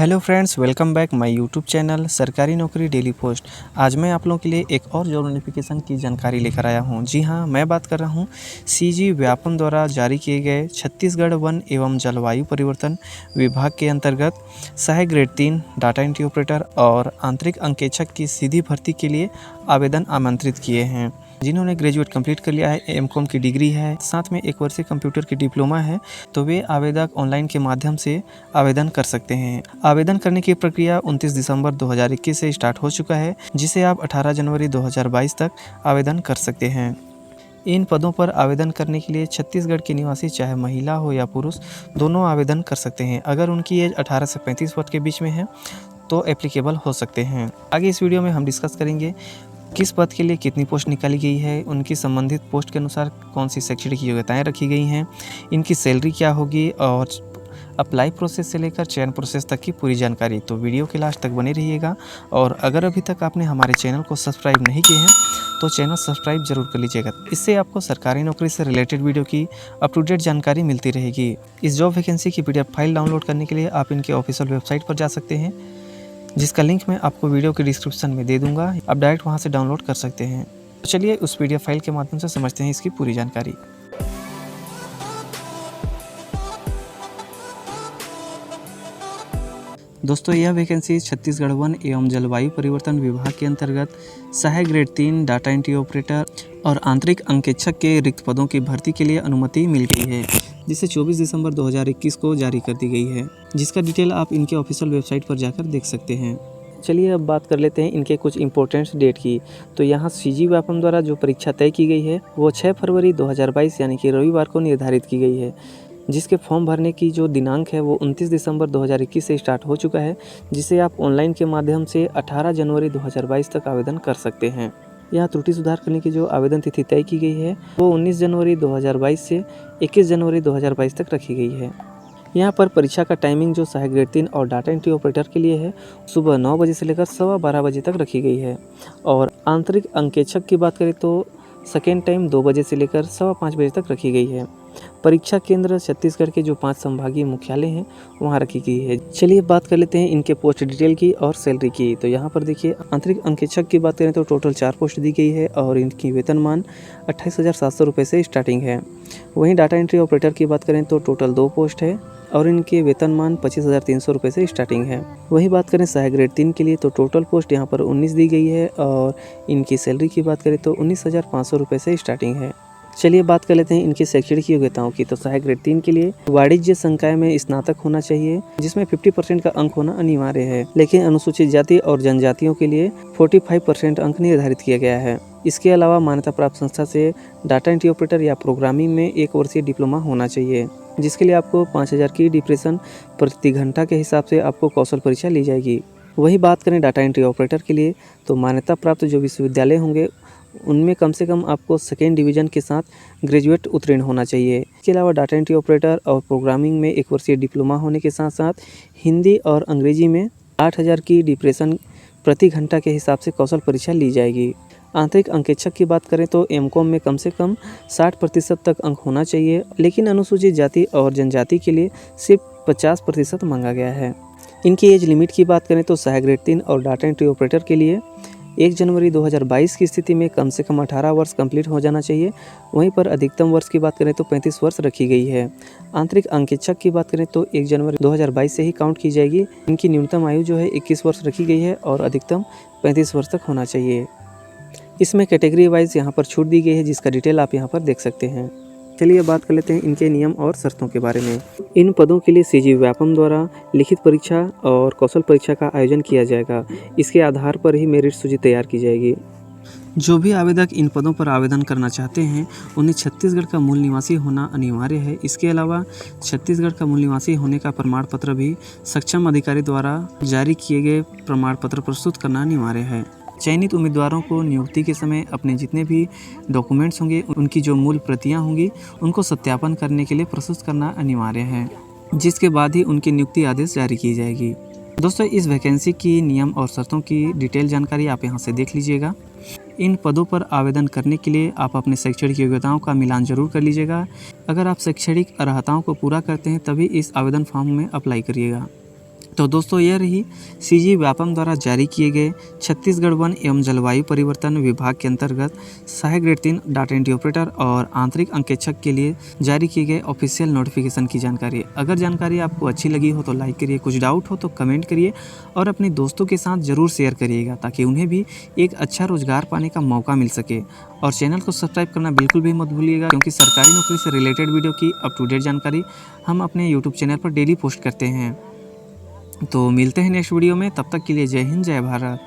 Hello friends, welcome back my YouTube channel सरकारी नौकरी daily post. आज मैं आप लोगों के लिए एक और जॉब नोटिफिकेशन की जानकारी लेकर आया हूं। जी हां, मैं बात कर रहा हूं सीजी व्यापम द्वारा जारी किए गए छत्तीसगढ़ वन एवं जलवायु परिवर्तन विभाग के अंतर्गत सहायक ग्रेड 3 डाटा एंट्री ऑपरेटर और आंतरिक अंकेक्षक की सीधी भर्ती के लिए आवेदन आमंत्रित किए हैं। जिन्होंने ग्रेजुएट कंप्लीट कर लिया है, एमकॉम की डिग्री है, साथ में 1 वर्षीय कंप्यूटर की डिप्लोमा है, तो वे आवेदक ऑनलाइन के माध्यम से आवेदन कर सकते हैं। आवेदन करने की प्रक्रिया 29 दिसंबर 2021 से स्टार्ट हो चुका है, जिसे आप 18 जनवरी 2022 तक आवेदन कर सकते हैं। इन पदों पर आवेदन करने के लिए छत्तीसगढ़ के निवासी चाहे महिला हो या पुरुष, दोनों आवेदन कर सकते हैं। अगर उनकी एज 18 से 35 वर्ष के बीच में है तो एप्लीकेबल हो सकते हैं। आगे इस वीडियो में हम डिस्कस करेंगे किस पद के लिए कितनी पोस्ट निकाली गई है, उनकी संबंधित पोस्ट के अनुसार कौन सी शैक्षणिक योग्यताएं रखी गई हैं, इनकी सैलरी क्या होगी और अप्लाई प्रोसेस से लेकर चयन प्रोसेस तक की पूरी जानकारी। तो वीडियो के लास्ट तक बने रहिएगा। और अगर अभी तक आपने हमारे चैनल को सब्सक्राइब नहीं किए हैं तो चैनल सब्सक्राइब जरूर कर लीजिएगा। इससे आपको सरकारी नौकरी से रिलेटेड वीडियो की अप टू डेट जानकारी मिलती रहेगी। इस जॉब वैकेंसी की PDF फाइल डाउनलोड करने के लिए आप इनके ऑफिशियल वेबसाइट पर जा सकते हैं, जिसका लिंक मैं आपको वीडियो के डिस्क्रिप्शन में दे दूंगा। आप डायरेक्ट वहां से डाउनलोड कर सकते हैं। तो चलिए उस PDF फाइल के माध्यम से समझते हैं इसकी पूरी जानकारी। दोस्तों, यह वैकेंसी छत्तीसगढ़ वन एवं जलवायु परिवर्तन विभाग के अंतर्गत सहायक ग्रेड 3 डाटा एंट्री ऑपरेटर और आंतरिक अंकेक्षक के रिक्त पदों की भर्ती के लिए अनुमति मिल गई है, जिसे 24 दिसंबर 2021 को जारी कर दी गई है, जिसका डिटेल आप इनके ऑफिशियल वेबसाइट पर जाकर देख सकते हैं। चलिए अब बात कर लेते हैं इनके कुछ इंपॉर्टेंट डेट की। तो यहाँ सीजी व्यापम द्वारा जो परीक्षा तय की गई है वो 6 फरवरी 2022 यानी कि रविवार को निर्धारित की गई है, जिसके फॉर्म भरने की जो दिनांक है वो 29 दिसंबर 2021 से स्टार्ट हो चुका है, जिसे आप ऑनलाइन के माध्यम से 18 जनवरी 2022 तक आवेदन कर सकते हैं। यहाँ त्रुटि सुधार करने की जो आवेदन तिथि तय की गई है वो 19 जनवरी 2022 से 21 जनवरी 2022 तक रखी गई है। यहाँ पर परीक्षा का टाइमिंग जो सहायक ग्रेड 3 और डाटा एंट्री ऑपरेटर के लिए है सुबह 9 बजे से लेकर 12:15 बजे तक रखी गई है। और आंतरिक अंकेक्षक की बात करें तो सेकेंड टाइम 2 बजे से लेकर 5:15 बजे तक रखी गई है। परीक्षा केंद्र छत्तीसगढ़ के जो 5 संभागीय मुख्यालय हैं वहाँ रखी गई है। चलिए बात कर लेते हैं इनके पोस्ट डिटेल की और सैलरी की। तो यहाँ पर देखिए, आंतरिक अंकेक्षक की बात करें तो टोटल 4 पोस्ट दी गई है और इनकी वेतनमान 28,700 रुपये से स्टार्टिंग है। वहीं डाटा एंट्री ऑपरेटर की बात करें तो टोटल 2 पोस्ट है और इनके वेतनमान 25,300 रुपये से स्टार्टिंग है। वही बात करें सहायक ग्रेड 3 के लिए तो टोटल पोस्ट यहाँ पर 19 दी गई है और इनकी सैलरी की बात करें तो 19,500 रुपये से स्टार्टिंग है। चलिए बात कर लेते हैं इनकी शैक्षणिक योग्यताओं की। तो सहायक ग्रेड 3 के लिए वाणिज्य संकाय में स्नातक होना चाहिए, जिसमें 50% का अंक होना अनिवार्य है, लेकिन अनुसूचित जाति और जनजातियों के लिए 45% अंक निर्धारित किया गया है। इसके अलावा मान्यता प्राप्त संस्था से डाटा एंट्री ऑपरेटर या प्रोग्रामिंग में 1 वर्षीय डिप्लोमा होना चाहिए, जिसके लिए आपको 5,000 की डिप्रेशन प्रति घंटा के हिसाब से आपको कौशल परीक्षा ली जाएगी। वही बात करें डाटा एंट्री ऑपरेटर के लिए तो मान्यता प्राप्त जो विश्वविद्यालय होंगे उनमें कम से कम आपको 2nd डिवीज़न के साथ ग्रेजुएट उत्तीर्ण होना चाहिए। इसके अलावा डाटा एंट्री ऑपरेटर और प्रोग्रामिंग में 1 वर्षीय डिप्लोमा होने के साथ साथ हिंदी और अंग्रेजी में 8,000 की डिप्रेशन प्रति घंटा के हिसाब से कौशल परीक्षा ली जाएगी। आंतरिक अंकेक्षक की बात करें तो एमकॉम में कम से कम 60% तक अंक होना चाहिए, लेकिन अनुसूचित जाति और जनजाति के लिए सिर्फ 50% मांगा गया है। इनकी एज लिमिट की बात करें तो सहायक ग्रेड 3 और डाटा एंट्री ऑपरेटर के लिए 1 जनवरी 2022 की स्थिति में कम से कम 18 वर्ष कंप्लीट हो जाना चाहिए। वहीं पर अधिकतम वर्ष की बात करें तो 35 वर्ष रखी गई है। आंतरिक अंकेक्षक की बात करें तो 1 जनवरी 2022 से ही काउंट की जाएगी। इनकी न्यूनतम आयु जो है 21 वर्ष रखी गई है और अधिकतम 35 वर्ष तक होना चाहिए। इसमें कैटेगरी वाइज यहाँ पर छूट दी गई है, जिसका डिटेल आप यहाँ पर देख सकते हैं। चलिए बात कर लेते हैं इनके नियम और शर्तों के बारे में। इन पदों के लिए सीजी व्यापम द्वारा लिखित परीक्षा और कौशल परीक्षा का आयोजन किया जाएगा। इसके आधार पर ही मेरिट सूची तैयार की जाएगी। जो भी आवेदक इन पदों पर आवेदन करना चाहते हैं उन्हें छत्तीसगढ़ का मूल निवासी होना अनिवार्य है। इसके अलावा छत्तीसगढ़ का मूल निवासी होने का प्रमाण पत्र भी सक्षम अधिकारी द्वारा जारी किए गए प्रमाण पत्र प्रस्तुत करना अनिवार्य है। चयनित उम्मीदवारों को नियुक्ति के समय अपने जितने भी डॉक्यूमेंट्स होंगे उनकी जो मूल प्रतियां होंगी उनको सत्यापन करने के लिए प्रस्तुत करना अनिवार्य है, जिसके बाद ही उनकी नियुक्ति आदेश जारी की जाएगी। दोस्तों, इस वैकेंसी की नियम और शर्तों की डिटेल जानकारी आप यहां से देख लीजिएगा। इन पदों पर आवेदन करने के लिए आप अपने शैक्षणिक योग्यताओं का मिलान जरूर कर लीजिएगा। अगर आप शैक्षणिक अर्हताओं को पूरा करते हैं तभी इस आवेदन फॉर्म में अप्लाई करिएगा। तो दोस्तों यह रही सीजी व्यापम द्वारा जारी किए गए छत्तीसगढ़ वन एवं जलवायु परिवर्तन विभाग के अंतर्गत सहायक ग्रेड 3 डाटा एंट्री ऑपरेटर और आंतरिक अंकेक्षक के लिए जारी किए गए ऑफिशियल नोटिफिकेशन की जानकारी। अगर जानकारी आपको अच्छी लगी हो तो लाइक करिए, कुछ डाउट हो तो कमेंट करिए और अपने दोस्तों के साथ ज़रूर शेयर करिएगा ताकि उन्हें भी एक अच्छा रोजगार पाने का मौका मिल सके। और चैनल को सब्सक्राइब करना बिल्कुल भी मत भूलिएगा, क्योंकि सरकारी नौकरी से रिलेटेड वीडियो की अप टू डेट जानकारी हम अपने यूट्यूब चैनल पर डेली पोस्ट करते हैं। तो मिलते हैं नेक्स्ट वीडियो में, तब तक के लिए जय हिंद जय भारत।